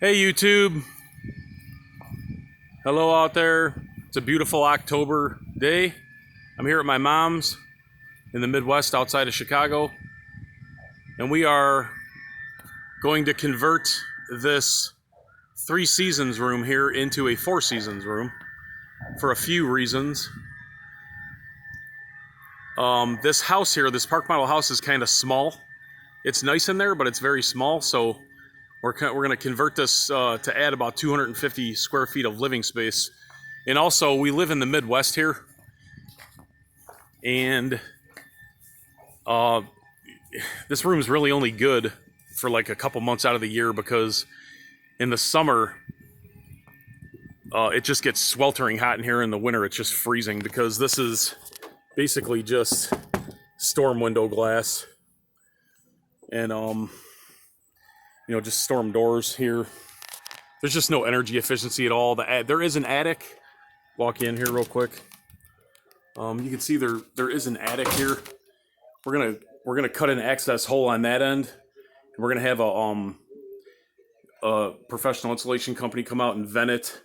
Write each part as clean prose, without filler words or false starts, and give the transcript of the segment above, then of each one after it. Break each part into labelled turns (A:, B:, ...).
A: Hey YouTube, hello out there. It's a beautiful October day. I'm here at my mom's in the Midwest outside of Chicago, and we are going to convert this 3 seasons room here into a 4 seasons room for a few reasons. This house here, this park model house, is kind of small. It's nice in there, but it's very small, so we're going to convert this to add about 250 square feet of living space. And also, we live in the Midwest here, and this room is really only good for like a couple months out of the year, because in the summer it just gets sweltering hot in here. In the winter it's just freezing, because this is basically just storm window glass and just storm doors here. There's just no energy efficiency at all. There is an attic. Walk in here real quick. You can see there is an attic here. We're gonna cut an access hole on that end, and we're gonna have a professional insulation company come out and vent it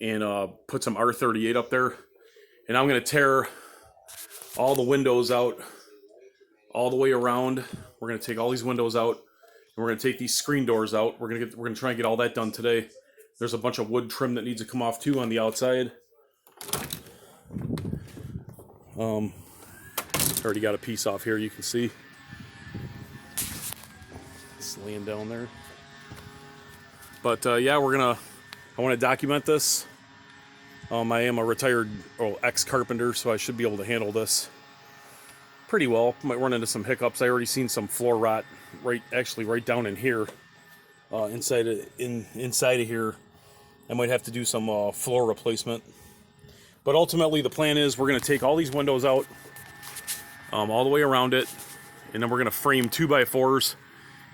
A: and put some R38 up there. And I'm gonna tear all the windows out all the way around. We're gonna take all these windows out, and we're gonna take these screen doors out. We're gonna try and get all that done today. There's a bunch of wood trim that needs to come off too on the outside. Already got a piece off here, you can see. It's laying down there. But yeah, I want to document this. I am a retired ex-carpenter, so I should be able to handle this pretty well. Might run into some hiccups. I already seen some floor rot right down in here. Inside of here, I might have to do some floor replacement. But ultimately, the plan is we're going to take all these windows out, all the way around it, and then we're going to frame 2x4s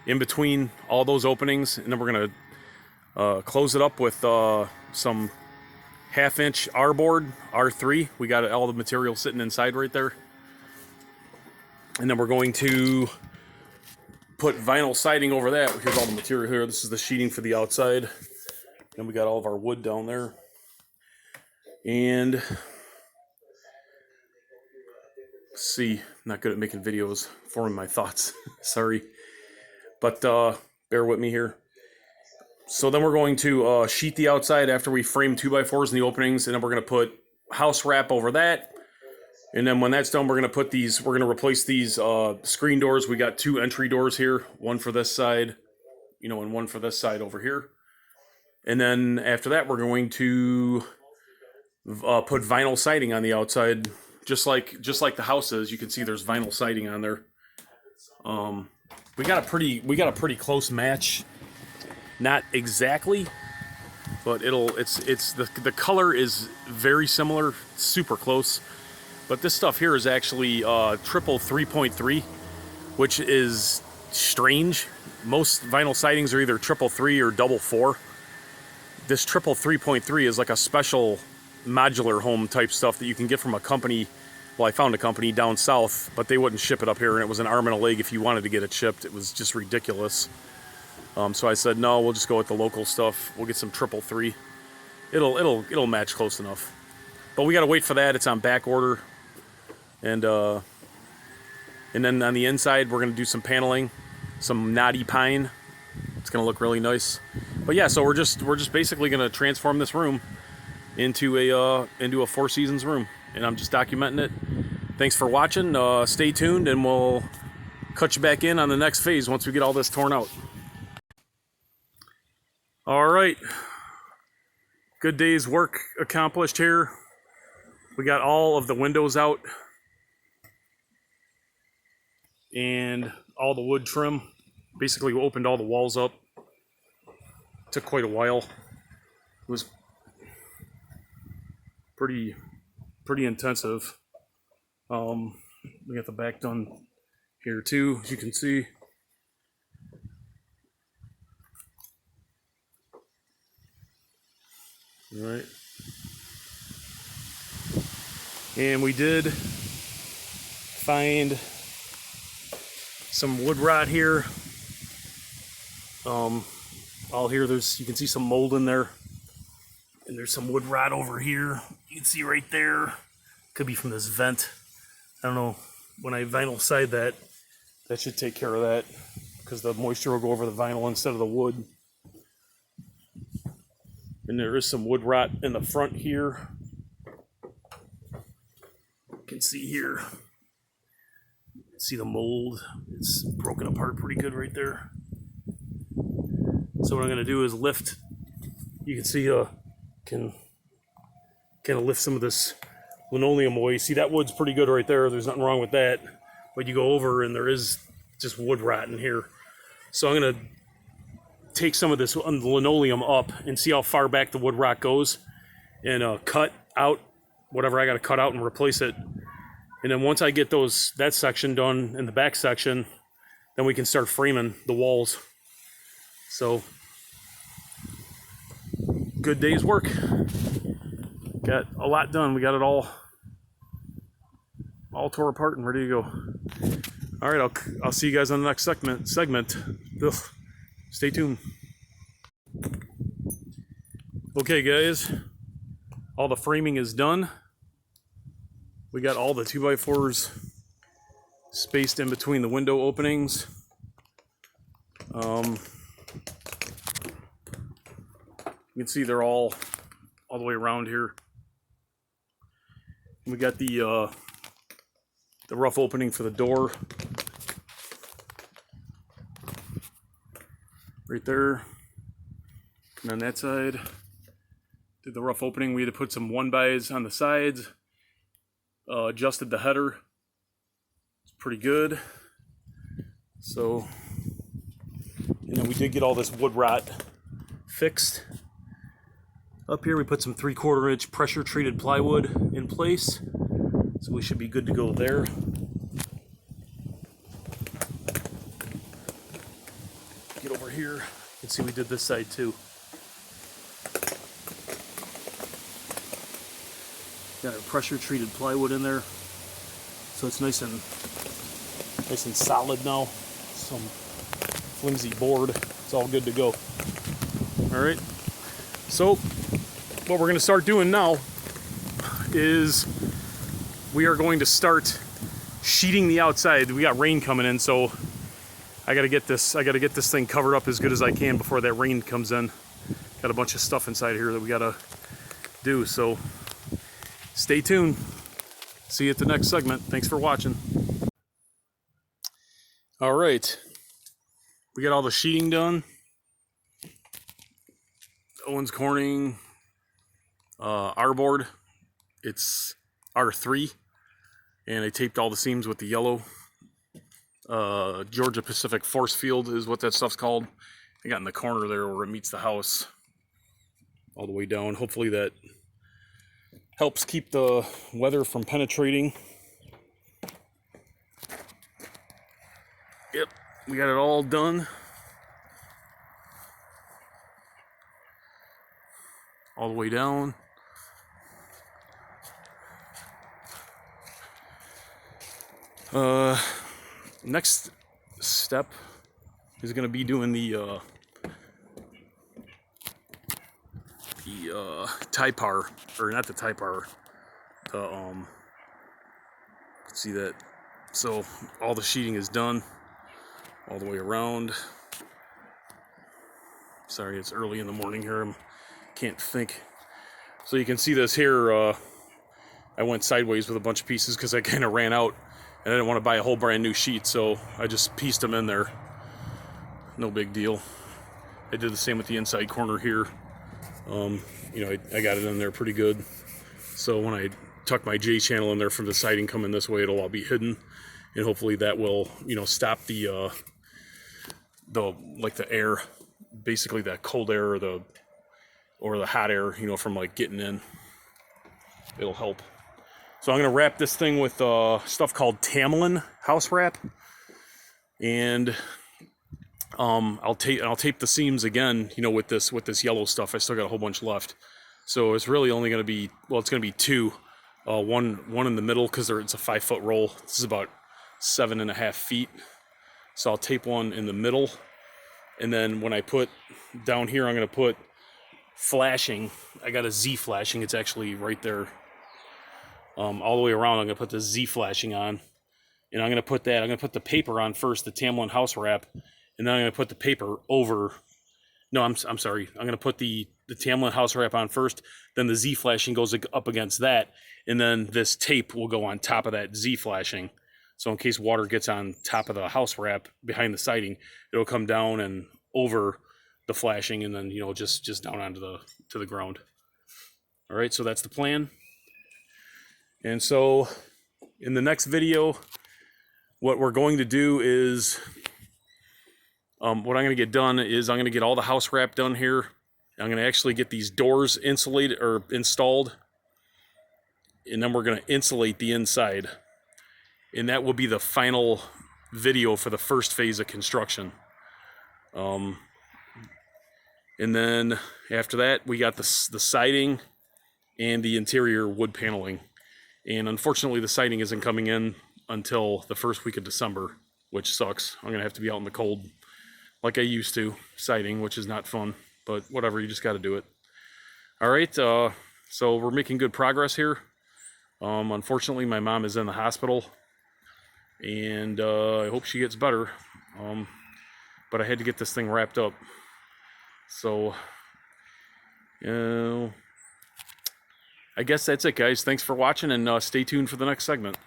A: in between all those openings, and then we're going to close it up with some 1/2-inch R board, R3. We got all the material sitting inside right there. And then we're going to put vinyl siding over that. Here's all the material here. This is the sheeting for the outside. Then we got all of our wood down there. And let's see, I'm not good at making videos, forming my thoughts. Sorry. But bear with me here. So then we're going to sheet the outside after we frame 2x4s in the openings, and then we're going to put house wrap over that. And then when that's done, we're going to replace these screen doors. We got 2 entry doors here, one for this side, and one for this side over here. And then after that, we're going to put vinyl siding on the outside, just like the house is. You can see there's vinyl siding on there. We got a pretty close match. Not exactly, but the color is very similar, super close. But this stuff here is actually triple 3.3, which is strange. Most vinyl sidings are either triple 3 or double 4. This triple 3.3 is like a special modular home type stuff that you can get from a company. Well, I found a company down south, but they wouldn't ship it up here, and it was an arm and a leg if you wanted to get it shipped. It was just ridiculous. So I said, no, we'll just go with the local stuff. We'll get some triple 3. It'll match close enough. But we got to wait for that. It's on back order. And then on the inside, we're going to do some paneling, some knotty pine. It's going to look really nice. But yeah, so we're just basically going to transform this room into a 4 seasons room, and I'm just documenting it. Thanks for watching. Stay tuned, and we'll cut you back in on the next phase once we get all this torn out. All right, good day's work accomplished here. We got all of the windows out and all the wood trim. Basically, we opened all the walls up. Took quite a while. It was pretty intensive. We got the back done here too, as you can see. All right. And we did find some wood rot here. all here. You can see some mold in there. And there's some wood rot over here. You can see right there. Could be from this vent. I don't know. When I vinyl side that should take care of that, because the moisture will go over the vinyl instead of the wood. And there is some wood rot in the front here. You can see here. See the mold. It's broken apart pretty good right there. So what I'm going to do is lift. You can see can kind of lift some of this linoleum away. See, that wood's pretty good right there. There's nothing wrong with that. But you go over and there is just wood rot in here. So I'm going to take some of this linoleum up and see how far back the wood rot goes, and cut out whatever I got to cut out and replace it. And then once I get that section done in the back section, then we can start framing the walls. So, good day's work. Got a lot done. We got it all tore apart and ready to go. All right, I'll see you guys on the next segment. Ugh. Stay tuned. Okay, guys, all the framing is done. We got all the 2x4s spaced in between the window openings. You can see they're all the way around here. We got the rough opening for the door right there. And on that side, did the rough opening. We had to put some 1x on the sides. Adjusted the header. It's pretty good. So, and then we did get all this wood rot fixed. Up here we put some 3/4 inch pressure treated plywood in place. So we should be good to go there. Get over here. You can see we did this side too. Got our pressure treated plywood in there, so it's nice and solid now. Some flimsy board. It's all good to go. All right. So what we're going to start doing now is we are going to start sheeting the outside. We got rain coming in, so I got to get this thing covered up as good as I can before that rain comes in. Got a bunch of stuff inside here that we got to do. So stay tuned. See you at the next segment. Thanks for watching. All right. We got all the sheeting done. Owens Corning R board. It's R3. And I taped all the seams with the yellow. Georgia Pacific Force Field is what that stuff's called. I got in the corner there where it meets the house. All the way down. Hopefully that helps keep the weather from penetrating. Yep, we got it all done. All the way down. Next step is going to be doing the Typar, or not the Typar, see that. So all the sheeting is done all the way around. Sorry, it's early in the morning here. I can't think. So you can see this here. I went sideways with a bunch of pieces because I kind of ran out and I didn't want to buy a whole brand new sheet, so I just pieced them in there. No big deal. I did the same with the inside corner here. You know, I got it in there pretty good. So when I tuck my J channel in there from the siding coming this way, it'll all be hidden, and hopefully that will, you know, stop the air, basically that cold air or the hot air, you know, from like getting in. It'll help. So I'm gonna wrap this thing with stuff called Tamlin house wrap, and I'll tape the seams again, you know, with this yellow stuff. I still got a whole bunch left, so it's really only going to be, well, it's going to be two, one in the middle because it's a 5-foot roll. This is about 7.5 feet, so I'll tape one in the middle, And then when I put down here, I'm going to put flashing. I got a Z flashing. It's actually right there. All the way around, I'm going to put the Z flashing on. And I'm going to put the paper on first, the Tamlin house wrap. And then I'm going to put the paper over. No, I'm sorry. I'm going to put the Tamlin house wrap on first. Then the Z flashing goes up against that. And then this tape will go on top of that Z flashing. So in case water gets on top of the house wrap behind the siding, it'll come down and over the flashing, and then, you know, just down onto the ground. All right, so that's the plan. And so in the next video, what we're going to do is, what I'm going to get done is I'm going to get all the house wrap done here. I'm going to actually get these doors insulated or installed, and then we're going to insulate the inside. And that will be the final video for the first phase of construction. And then after that, we got the siding and the interior wood paneling. And unfortunately, the siding isn't coming in until the first week of December, which sucks. I'm going to have to be out in the cold like I used to, siding, which is not fun. But whatever, you just got to do it. All right, so we're making good progress here. Unfortunately, my mom is in the hospital, and I hope she gets better. But I had to get this thing wrapped up. So, I guess that's it, guys. Thanks for watching, and stay tuned for the next segment.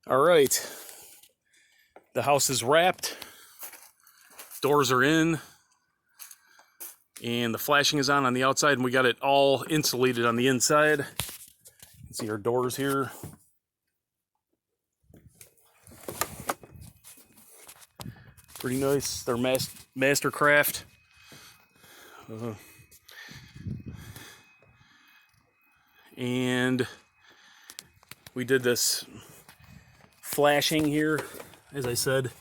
A: All right. The house is wrapped. Doors are in. And the flashing is on the outside, and we got it all insulated on the inside. You can see our doors here. Pretty nice. They're Mastercraft. And we did this flashing here, as I said.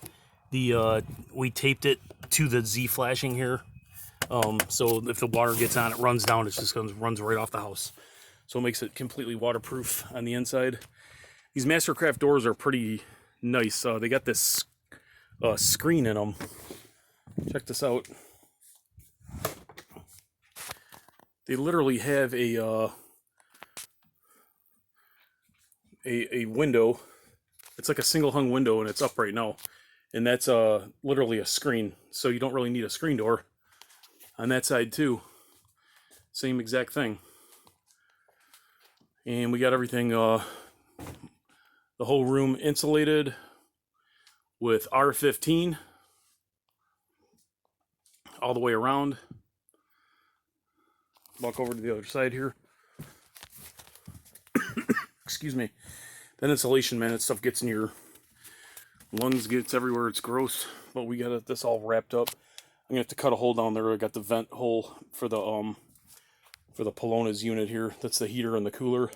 A: We taped it to the Z flashing here. So if the water gets on, it runs down. It just runs right off the house. So it makes it completely waterproof on the inside. These Mastercraft doors are pretty nice. They got this screen in them. Check this out. They literally have a window. It's like a single hung window, and it's up right now. And that's literally a screen. So you don't really need a screen door. On that side too, same exact thing. And we got everything, the whole room insulated with R15 all the way around. Walk over to the other side here. Excuse me. That insulation, man, that stuff gets in your lungs, gets everywhere. It's gross. But we got this all wrapped up. I'm gonna have to cut a hole down there. I got the vent hole for the Polonna's unit here. That's the heater and the cooler.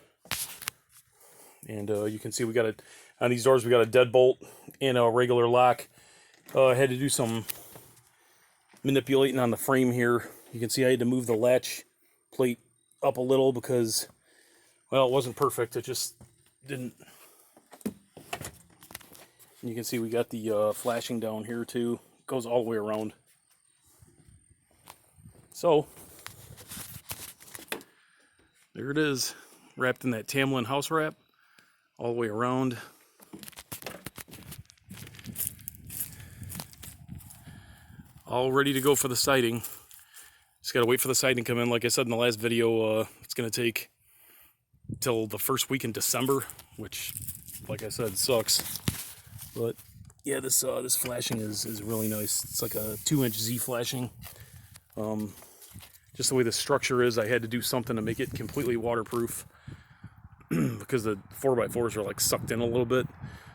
A: And you can see we got it on these doors. We got a deadbolt and a regular lock. I had to do some manipulating on the frame here. You can see I had to move the latch plate up a little because, well, it wasn't perfect. It just didn't. And you can see we got the flashing down here too. It goes all the way around. So, there it is, wrapped in that Tamlin house wrap, all the way around. All ready to go for the siding. Just gotta wait for the siding to come in. Like I said in the last video, it's gonna take till the first week in December, which, like I said, sucks. But yeah, this flashing is really nice. It's like a 2-inch Z flashing. Just the way the structure is, I had to do something to make it completely waterproof because the 4x4s are like sucked in a little bit.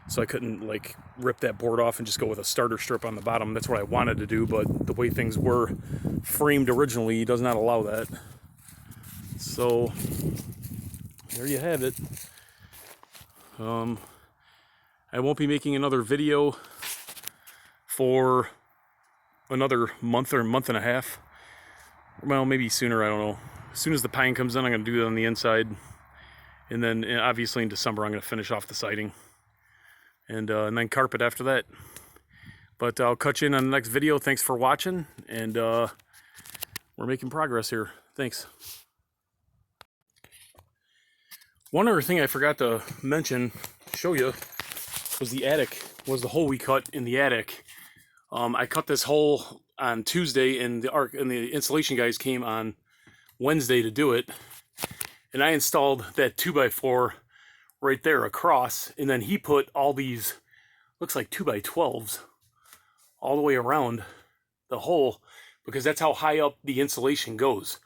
A: So I couldn't like rip that board off and just go with a starter strip on the bottom. That's what I wanted to do, but the way things were framed originally does not allow that. So there you have it. I won't be making another video for another month or month and a half. Well, maybe sooner, I don't know. As soon as the pine comes in, I'm going to do it on the inside. And then, obviously, in December, I'm going to finish off the siding. And then carpet after that. But I'll catch you in on the next video. Thanks for watching, and we're making progress here. Thanks. One other thing I forgot to mention, show you, was the attic, was the hole we cut in the attic. I cut this hole on Tuesday, and the installation guys came on Wednesday to do it. And I installed that 2x4 right there across, and then he put all these, looks like 2x12s, all the way around the hole, because that's how high up the insulation goes.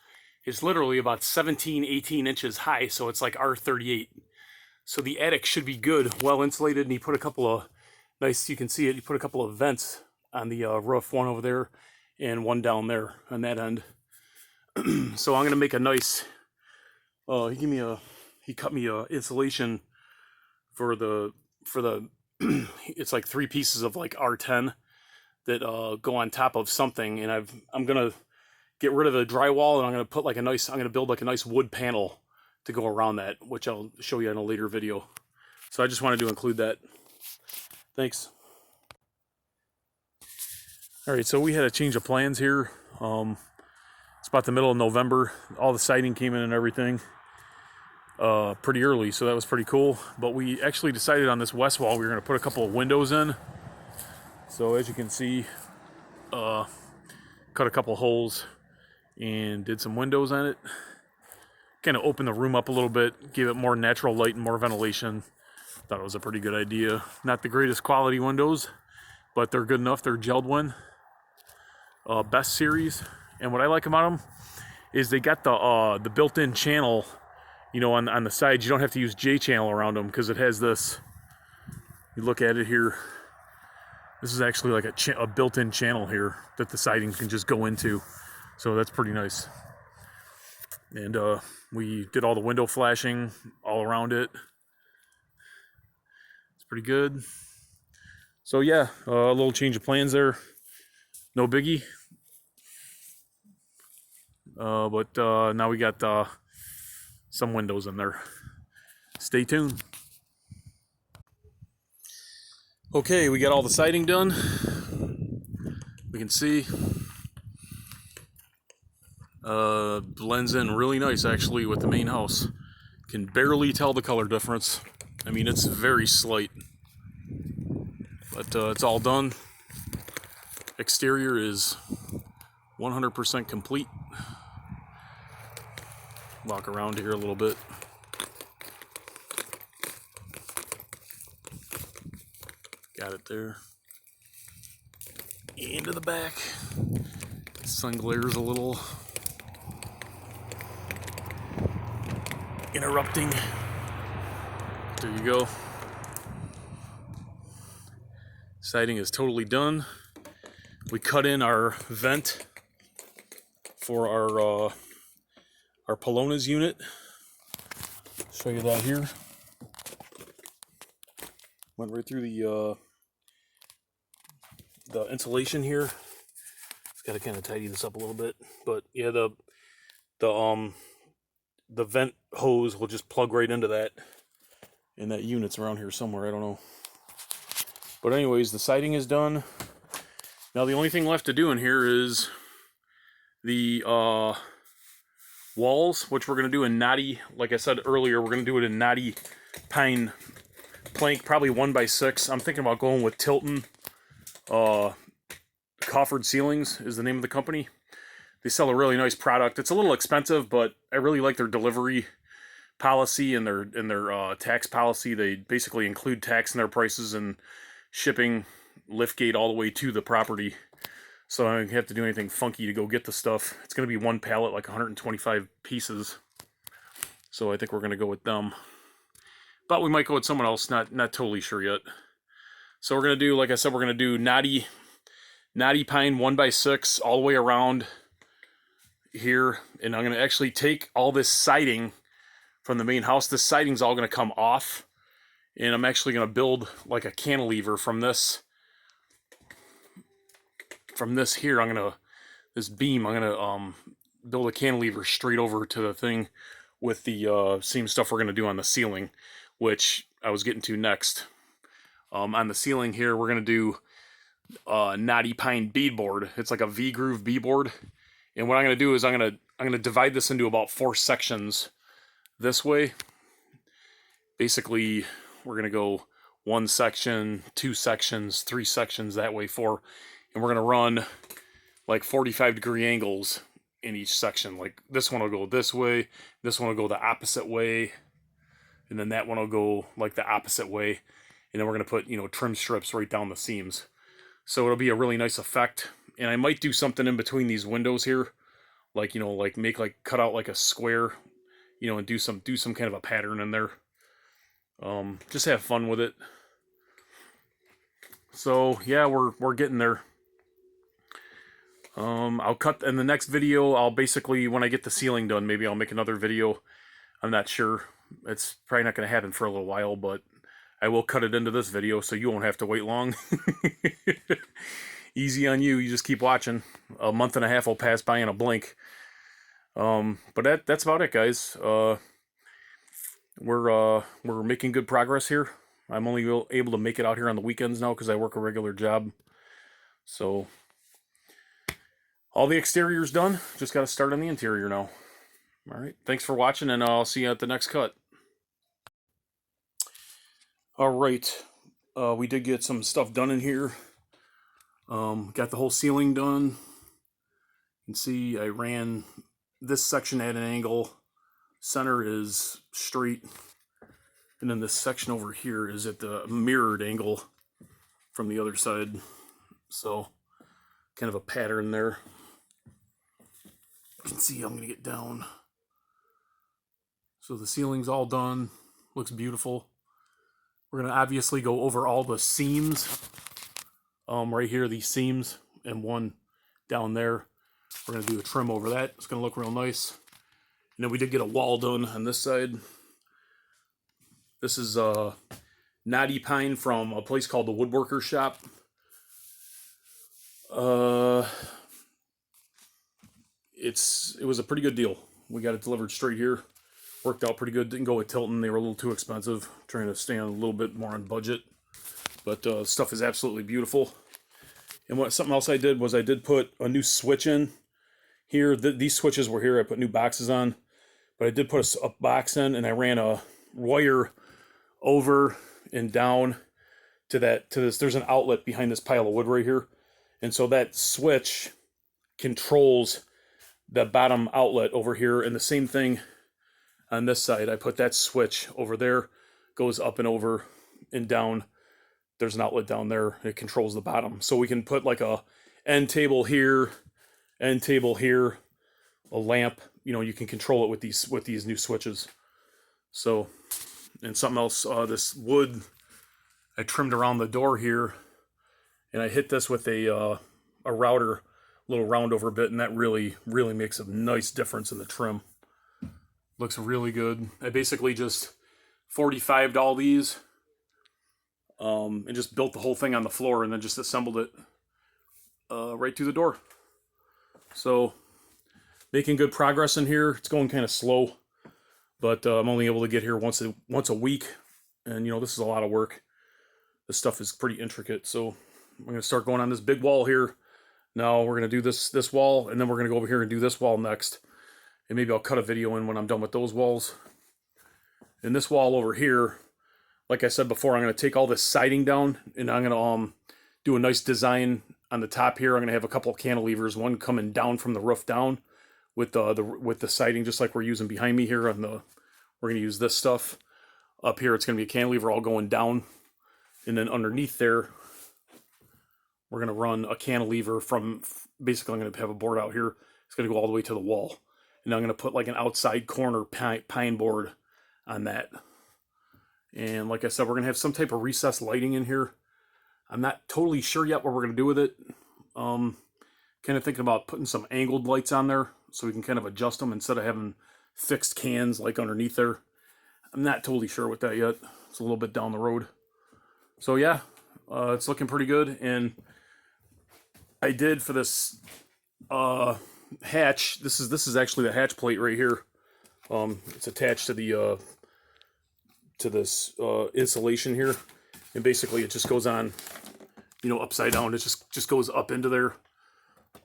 A: It's literally about 17, 18 inches high, so it's like R38. So the attic should be good, well insulated, and he put a couple of, nice, you can see it, he put a couple of vents on the roof, one over there and one down there on that end. So I'm going to make a nice, he cut me a insulation for the it's like 3 pieces of like R10 that go on top of something, and I'm gonna get rid of the drywall, and I'm gonna put like I'm gonna build like a nice wood panel to go around that, which I'll show you in a later video. So I just wanted to include that. Thanks. All right, so we had a change of plans here. It's about the middle of November. All the siding came in and everything pretty early, so that was pretty cool. But we actually decided on this west wall we were going to put a couple of windows in. So as you can see, cut a couple holes and did some windows on it. Kind of opened the room up a little bit, gave it more natural light and more ventilation. Thought it was a pretty good idea. Not the greatest quality windows, but they're good enough. They're Geld-Win Best series, and what I like about them is they got the built-in channel. You know, on the sides, you don't have to use J-channel around them because it has this. You look at it here. This is actually like a built-in channel here that the siding can just go into. So that's pretty nice. And we did all the window flashing all around it. It's pretty good. So yeah, a little change of plans there. No biggie. But now we got some windows in there. Stay tuned. Okay, we got all the siding done. We can see blends in really nice actually with the main house. Can barely tell the color difference. I mean, it's very slight, but it's all done. Exterior is 100% complete. Walk around here a little bit. Got it there. Into the back. Sun glare's a little interrupting. There you go. Siding is totally done. We cut in our vent for our Polonna's unit. Show you that here. Went right through the insulation here. Got to kind of tidy this up a little bit, but yeah, the vent hose will just plug right into that, and that unit's around here somewhere. I don't know. But anyways, the siding is done. Now the only thing left to do in here is the walls, which we're going to do in knotty. Like I said earlier, we're going to do it in knotty pine plank, probably 1x6. I'm thinking about going with Tilton. Coffered Ceilings is the name of the company. They sell a really nice product. It's a little expensive, but I really like their delivery policy and their tax policy. They basically include tax in their prices and shipping, liftgate all the way to the property. So I don't have to do anything funky to go get the stuff. It's going to be one pallet, like 125 pieces. So I think we're going to go with them. But we might go with someone else, not totally sure yet. So we're going to do, like I said, we're going to do knotty pine 1x6 all the way around here. And I'm going to actually take all this siding from the main house. This siding's all going to come off. And I'm actually going to build like a cantilever from this here. This beam, I'm going to build a cantilever straight over to the thing with the same stuff we're going to do on the ceiling, which I was getting to next. On the ceiling here, we're going to do knotty pine beadboard. It's like a V-groove beadboard. And what I'm gonna do is I'm gonna divide this into about 4 sections this way. Basically, we're gonna go 1 section, 2 sections, 3 sections that way, 4, and we're gonna run like 45-degree angles in each section. Like this one will go this way, this one will go the opposite way, and then that one will go like the opposite way. And then we're gonna put, trim strips right down the seams. So it'll be a really nice effect. And I might do something in between these windows here, like cut out like a square, and do some kind of a pattern in there. Just have fun with it. So yeah, we're getting there. I'll cut in the next video. I'll basically, when I get the ceiling done, maybe I'll make another video. I'm not sure. It's probably not going to happen for a little while, but I will cut it into this video so you won't have to wait long. Easy on you. You just keep watching. A month and a half will pass by in a blink. But that's about it, guys. We're making good progress here. I'm only able to make it out here on the weekends now because I work a regular job. So all the exterior's done. Just got to start on the interior now. All right. Thanks for watching, and I'll see you at the next cut. All right. We did get some stuff done in here. Got the whole ceiling done. You can see I ran this section at an angle. Center is straight. And then this section over here is at the mirrored angle from the other side. So kind of a pattern there. You can see I'm going to get down. So the ceiling's all done. Looks beautiful. We're going to obviously go over all the seams. Right here, these seams, and one down there. We're going to do a trim over that. It's going to look real nice. And then we did get a wall done on this side. This is knotty pine from a place called the Woodworker Shop. It was a pretty good deal. We got it delivered straight here. Worked out pretty good. Didn't go with Tilton. They were a little too expensive. Trying to stay on a little bit more on budget. But stuff is absolutely beautiful. And something else I did was I did put a new switch in here. These switches were here. I put new boxes on. But I did put a box in, and I ran a wire over and down to this. There's an outlet behind this pile of wood right here. And so that switch controls the bottom outlet over here. And the same thing on this side. I put that switch over there, goes up and over and down. There's an outlet down there. It controls the bottom. So we can put like a end table here, a lamp. You can control it with these new switches. So, and something else, this wood, I trimmed around the door here, and I hit this with a router, little round over bit, and that really, really makes a nice difference in the trim. Looks really good. I basically just 45'd all these, and just built the whole thing on the floor, and then just assembled it right through the door. So, making good progress in here. It's going kind of slow, but I'm only able to get here once a week, and this is a lot of work. This stuff is pretty intricate, so I'm going to start going on this big wall here. Now we're going to do this wall, and then we're going to go over here and do this wall next, and maybe I'll cut a video in when I'm done with those walls. And this wall over here, like I said before, I'm going to take all this siding down, and I'm going to do a nice design on the top here. I'm going to have a couple of cantilevers, one coming down from the roof down with the siding, just like we're using behind me here. We're going to use this stuff up here. It's going to be a cantilever all going down, and then underneath there, we're going to run a cantilever from. Basically, I'm going to have a board out here. It's going to go all the way to the wall, and I'm going to put like an outside corner pine board on that. And like I said, we're going to have some type of recessed lighting in here. I'm not totally sure yet what we're going to do with it. Kind of thinking about putting some angled lights on there so we can kind of adjust them instead of having fixed cans like underneath there. I'm not totally sure with that yet. It's a little bit down the road. So yeah, it's looking pretty good. And I did for this hatch. This is actually the hatch plate right here. It's attached to this insulation here, and basically it just goes on you know, upside down. It just goes up into there.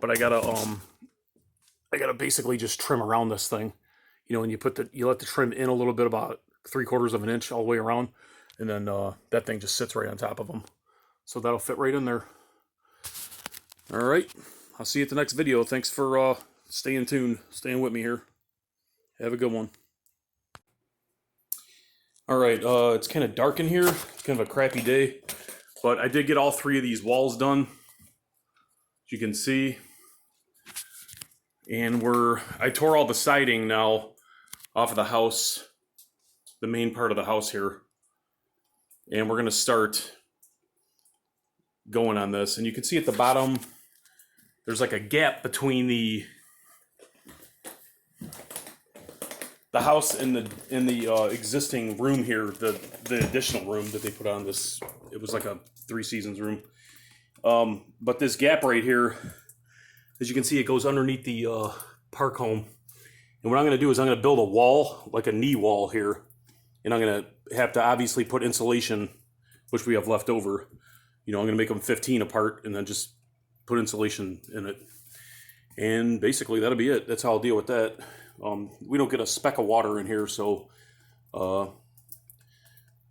A: But I gotta basically just trim around this thing, you know, and you let the trim in a little bit, about 3/4 of an inch all the way around, and then that thing just sits right on top of them. So that'll fit right in there. All right, I'll see you at the next video. Thanks for staying tuned, staying with me here. Have a good one. All right, it's kind of dark in here. It's kind of a crappy day, but I did get all 3 of these walls done, as you can see. And I tore all the siding now off of the house, the main part of the house here. And we're gonna start going on this. And you can see at the bottom, there's like a gap between the house and the existing room here, the additional room that they put on this. It was like a 3 seasons room. But this gap right here, as you can see, it goes underneath the park home. And what I'm going to do is I'm going to build a wall, like a knee wall here. And I'm going to have to obviously put insulation, which we have left over. You know, I'm going to make them 15 apart and then just put insulation in it. And basically that'll be it. That's how I'll deal with that. We don't get a speck of water in here, so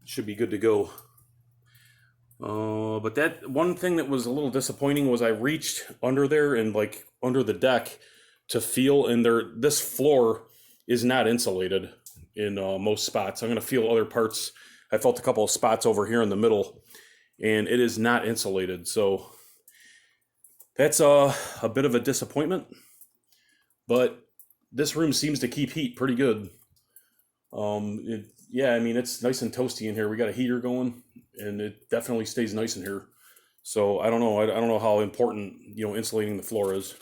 A: should be good to go. But that one thing that was a little disappointing was I reached under there and like under the deck to feel, and this floor is not insulated in most spots. I'm going to feel other parts. I felt a couple of spots over here in the middle, and it is not insulated. So that's a bit of a disappointment, but this room seems to keep heat pretty good. Yeah, I mean, it's nice and toasty in here. We got a heater going, and it definitely stays nice in here. So I don't know. I don't know how important, you know, insulating the floor is.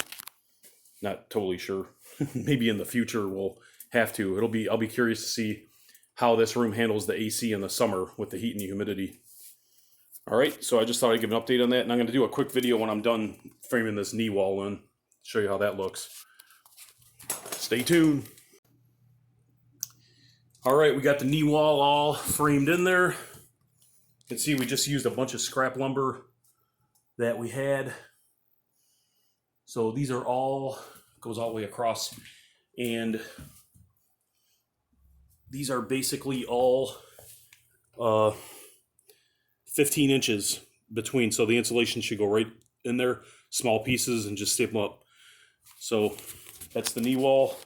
A: Not totally sure. Maybe in the future we'll have to. I'll be curious to see how this room handles the AC in the summer with the heat and the humidity. All right, so I just thought I'd give an update on that, and I'm going to do a quick video when I'm done framing this knee wall in. Show you how that looks. Stay tuned. All right, we got the knee wall all framed in there. You can see we just used a bunch of scrap lumber that we had. So these are all, goes all the way across, and these are basically all 15 inches between, so the insulation should go right in there, small pieces, and just staple up. So that's the knee wall,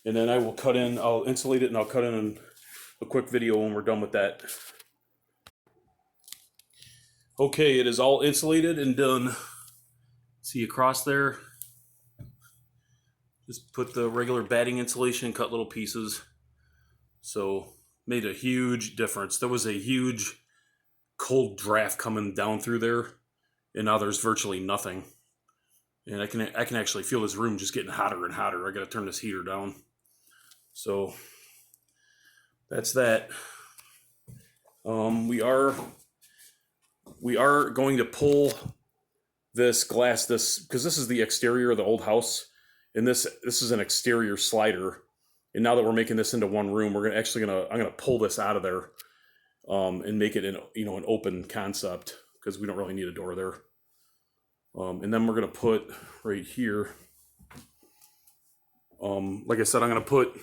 A: and then I'll insulate it, and I'll cut in a quick video when we're done with that. Okay, it is all insulated and done. See across there, just put the regular batting insulation, cut little pieces. So made a huge difference. There was a huge cold draft coming down through there, and now there's virtually nothing. And I can actually feel this room just getting hotter and hotter. I got to turn this heater down. So that's that. We are going to pull this glass, because this is the exterior of the old house, and this is an exterior slider. And now that we're making this into one room, I'm gonna pull this out of there, and make it an open concept, because we don't really need a door there. And then we're gonna put right here, like I said, I'm gonna put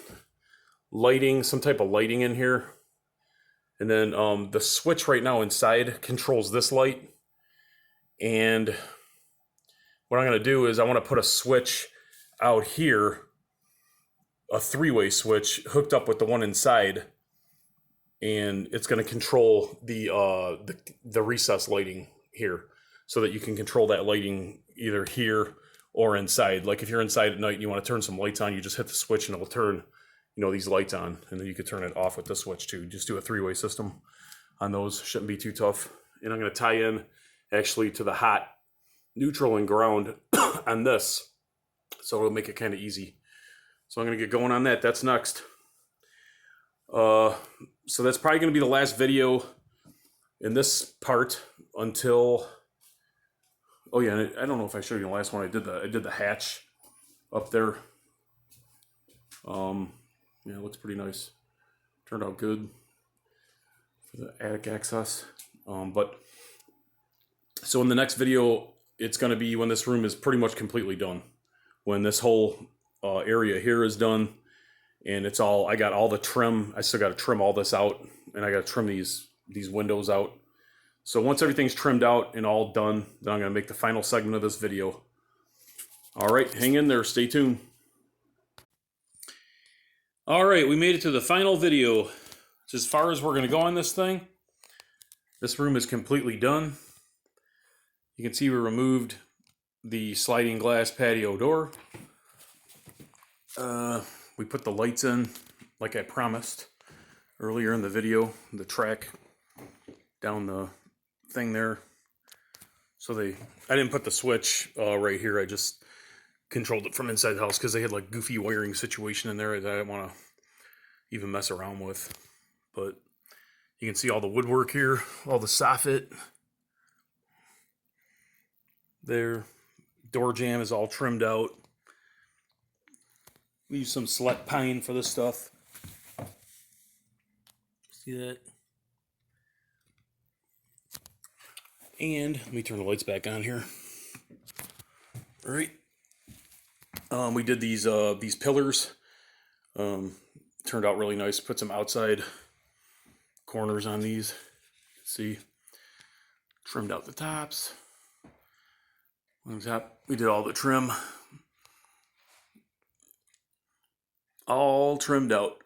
A: lighting, some type of lighting in here, and then the switch right now inside controls this light. And what I'm gonna do is I want to put a switch out here, a 3-way switch hooked up with the one inside, and it's going to control the recess lighting here, so that you can control that lighting either here or inside. Like if you're inside at night and you want to turn some lights on, you just hit the switch and it will turn, these lights on, and then you could turn it off with the switch too. Just do a 3-way system on those. Shouldn't be too tough. And I'm going to tie in actually to the hot, neutral, and ground on this, so it'll make it kind of easy. So I'm going to get going on that. That's next. So that's probably going to be the last video in this part until, oh yeah, I don't know if I showed you the last one. I did the hatch up there. Yeah, it looks pretty nice. Turned out good for the attic access. But So in the next video, it's going to be when this room is pretty much completely done. When this whole area here is done, and it's all, I got all the trim. I still got to trim all this out, and I got to trim these windows out. So once everything's trimmed out and all done, then I'm going to make the final segment of this video. All right, hang in there, stay tuned. All right, we made it to the final video. It's as far as we're going to go on this thing. This room is completely done. You can see we removed the sliding glass patio door. We put the lights in like I promised earlier in the video, the track down the thing there. So I didn't put the switch right here. I just controlled it from inside the house because they had like goofy wiring situation in there that I didn't want to even mess around with. But you can see all the woodwork here, all the soffit there. Door jamb is all trimmed out. We use some select pine for this stuff. See that? And let me turn the lights back on here. All right. We did these pillars. Turned out really nice. Put some outside corners on these. See, trimmed out the tops. On top, we did all the trim. All trimmed out,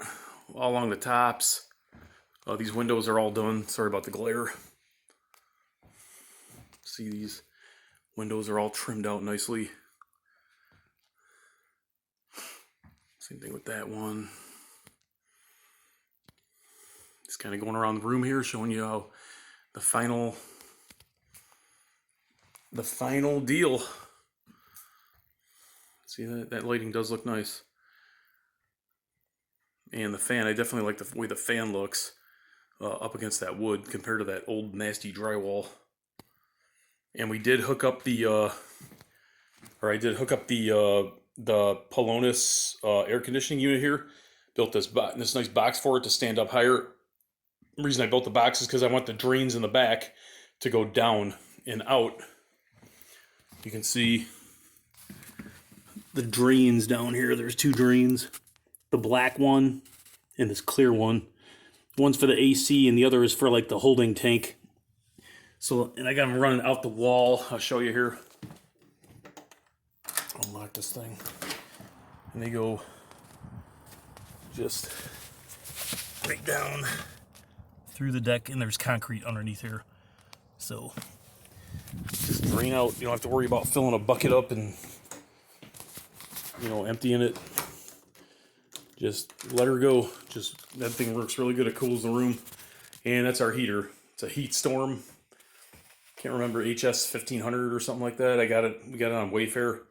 A: all along the tops. These windows are all done. Sorry about the glare. See, these windows are all trimmed out nicely. Same thing with that one. Just kind of going around the room here, showing you how the final deal. See, that lighting does look nice. And the fan, I definitely like the way the fan looks up against that wood compared to that old nasty drywall. And we did hook up the Polonis air conditioning unit here. Built this nice box for it to stand up higher. The reason I built the box is because I want the drains in the back to go down and out. You can see the drains down here. There's two drains. The black one and this clear one. One's for the AC and the other is for like the holding tank. So, and I got them running out the wall. I'll show you here. Unlock this thing. And they go just right down through the deck, and there's concrete underneath here. So just drain out. You don't have to worry about filling a bucket up and, you know, emptying it. Just let her go. Just, that thing works really good. It cools the room. And that's our heater. It's a Heat Storm. Can't remember, HS 1500 or something like that. We got it on Wayfair.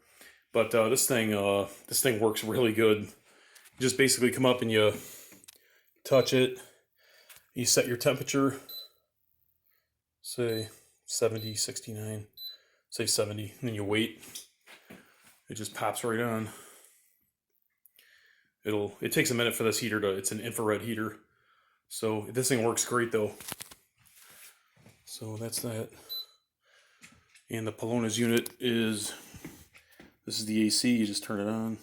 A: But this thing works really good. You just basically come up and you touch it. You set your temperature. Say 70, 69. Say 70. And then you wait. It just pops right on. It takes a minute for this heater it's an infrared heater. So this thing works great though. So that's that. And the Polonis unit this is the AC, you just turn it on.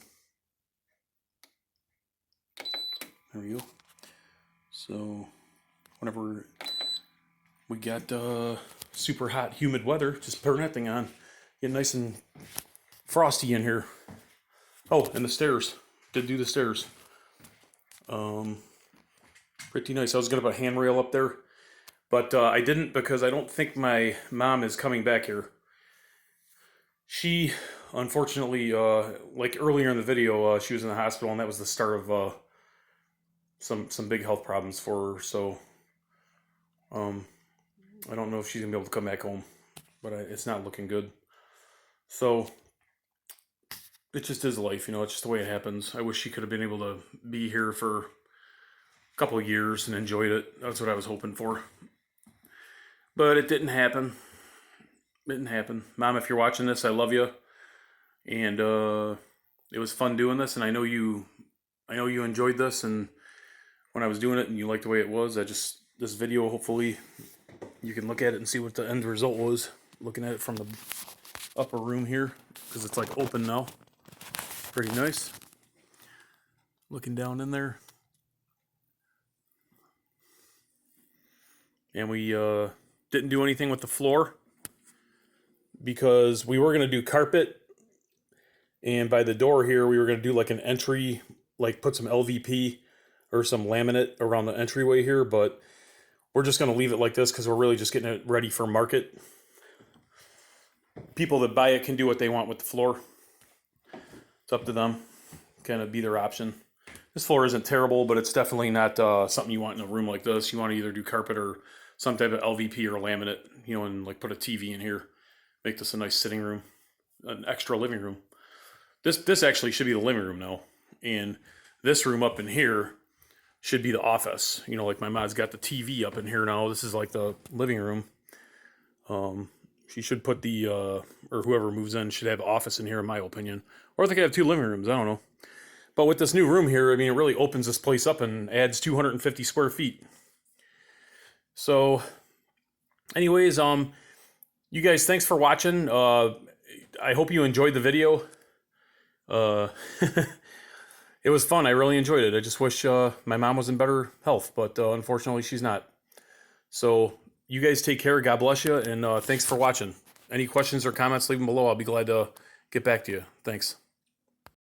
A: There we go. So whenever we got super hot, humid weather, just turn that thing on. Get nice and frosty in here. Oh, and the stairs. Did do the stairs. Pretty nice. I was gonna put a handrail up there, but I didn't because I don't think my mom is coming back here. She, unfortunately, like earlier in the video, she was in the hospital, and that was the start of some big health problems for her. So, I don't know if she's gonna be able to come back home, but it's not looking good. So, it just is life, you know. It's just the way it happens. I wish she could have been able to be here for a couple of years and enjoyed it. That's what I was hoping for. But it didn't happen. Didn't happen. Mom, if you're watching this, I love you. And it was fun doing this, and I know you enjoyed this, and when I was doing it and you liked the way it was, this video, hopefully you can look at it and see what the end result was. looking at it from the upper room here, because it's like open now. Pretty nice. Looking down in there. And we didn't do anything with the floor because we were going to do carpet. And by the door here, we were going to do like an entry, like put some LVP or some laminate around the entryway here. But we're just going to leave it like this because we're really just getting it ready for market. People that buy it can do what they want with the floor. It's up to them. Kind of be their option. This floor isn't terrible, but it's definitely not something you want in a room like this. You want to either do carpet or some type of LVP or laminate, you know, and like put a TV in here. Make this a nice sitting room, an extra living room. This actually should be the living room now. And this room up in here should be the office. You know, like my mom's got the TV up in here now. This is like the living room. She should put the, or whoever moves in should have an office in here, in my opinion. Or they could have 2 living rooms. I don't know. But with this new room here, I mean, it really opens this place up and adds 250 square feet. So, anyways, you guys, thanks for watching. I hope you enjoyed the video. It was fun. I really enjoyed it. I just wish my mom was in better health, but unfortunately she's not. So, you guys take care. God bless you, and thanks for watching. Any questions or comments, leave them below. I'll be glad to get back to you. Thanks.